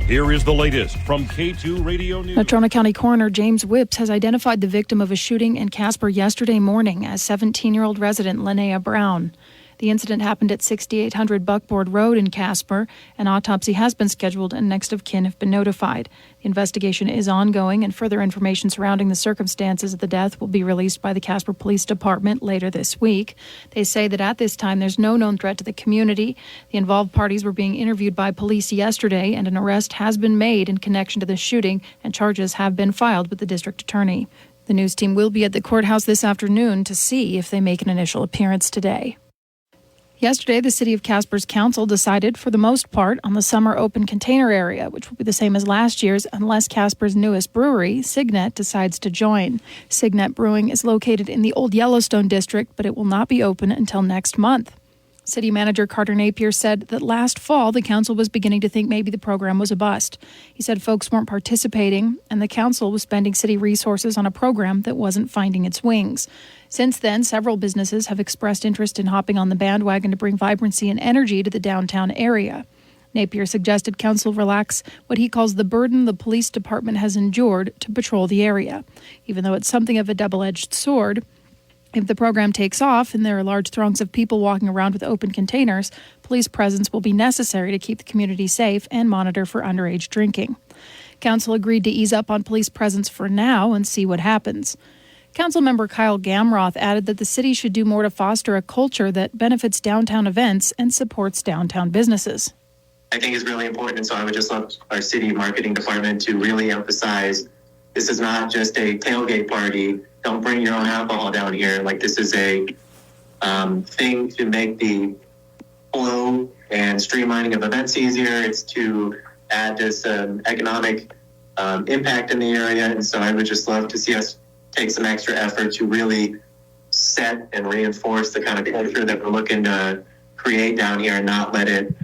Here is the latest from K2 Radio News. Natrona County Coroner James Whips has identified the victim of a shooting in Casper yesterday morning as 17-year-old resident Linnea Brown. The incident happened at 6800 Buckboard Road in Casper. An autopsy has been scheduled and next of kin have been notified. The investigation is ongoing and further information surrounding the circumstances of the death will be released by the Casper Police Department later this week. They say that at this time there's no known threat to the community. The involved parties were being interviewed by police yesterday and an arrest has been made in connection to the shooting and charges have been filed with the district attorney. The news team will be at the courthouse this afternoon to see if they make an initial appearance today. Yesterday, the City of Casper's council decided, for the most part, on the summer open container area, which will be the same as last year's unless Casper's newest brewery, Signet, decides to join. Signet Brewing is located in the Old Yellowstone district, but it will not be open until next month. City Manager Carter Napier said that last fall, the council was beginning to think maybe the program was a bust. He said folks weren't participating, and the council was spending city resources on a program that wasn't finding its wings. Since then, several businesses have expressed interest in hopping on the bandwagon to bring vibrancy and energy to the downtown area. Napier suggested council relax what he calls the burden the police department has endured to patrol the area. Even though it's something of a double-edged sword, if the program takes off and there are large throngs of people walking around with open containers, police presence will be necessary to keep the community safe and monitor for underage drinking. Council agreed to ease up on police presence for now and see what happens. Councilmember Kyle Gamroth added that the city should do more to foster a culture that benefits downtown events and supports downtown businesses. I think it's really important, and so I would just love our city marketing department to really emphasize this is not just a tailgate party. Don't bring your own alcohol down here. Like, this is a thing to make the flow and streamlining of events easier. It's to add this economic impact in the area. And so I would just love to see us take some extra effort to really set and reinforce the kind of culture that we're looking to create down here and not let it,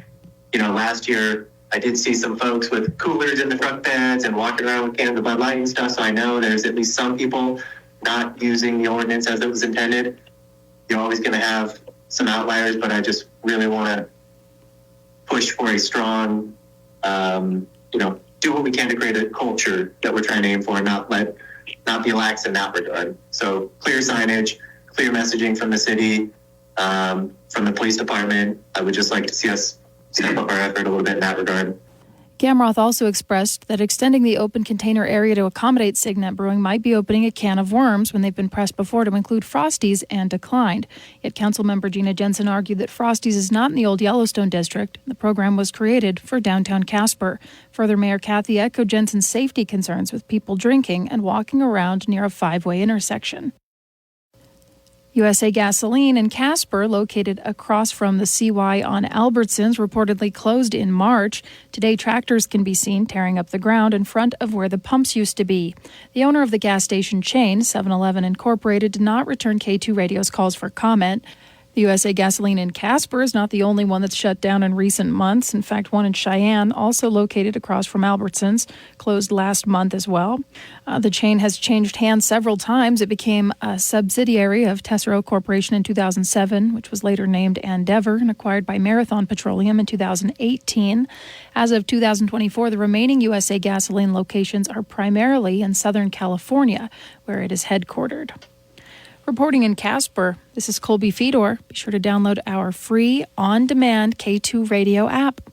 last year I did see some folks with coolers in the truck beds and walking around with cans of Bud Light and stuff. So I know there's at least some people not using the ordinance as it was intended. You're always going to have some outliers, but I just really want to push for a strong, do what we can to create a culture that we're trying to aim for and not be lax in that regard. So clear signage, clear messaging from the city, from the police department. I would just like to see us step up our effort a little bit in that regard. Gamroth also expressed that extending the open container area to accommodate Signet Brewing might be opening a can of worms when they've been pressed before to include Frosties and declined. Yet Councilmember Gina Jensen argued that Frosties is not in the Old Yellowstone district. The program was created for downtown Casper. Further, Mayor Kathy echoed Jensen's safety concerns with people drinking and walking around near a five-way intersection. USA Gasoline in Casper, located across from the CY on Albertsons, reportedly closed in March. Today, tractors can be seen tearing up the ground in front of where the pumps used to be. The owner of the gas station chain, 7-Eleven Incorporated, did not return K2 Radio's calls for comment. The USA Gasoline in Casper is not the only one that's shut down in recent months. In fact, one in Cheyenne, also located across from Albertsons, closed last month as well. The chain has changed hands several times. It became a subsidiary of Tesoro Corporation in 2007, which was later named Endeavor and acquired by Marathon Petroleum in 2018. As of 2024, the remaining USA Gasoline locations are primarily in Southern California, where it is headquartered. Reporting in Casper, this is Colby Fedor. Be sure to download our free on-demand K2 Radio app.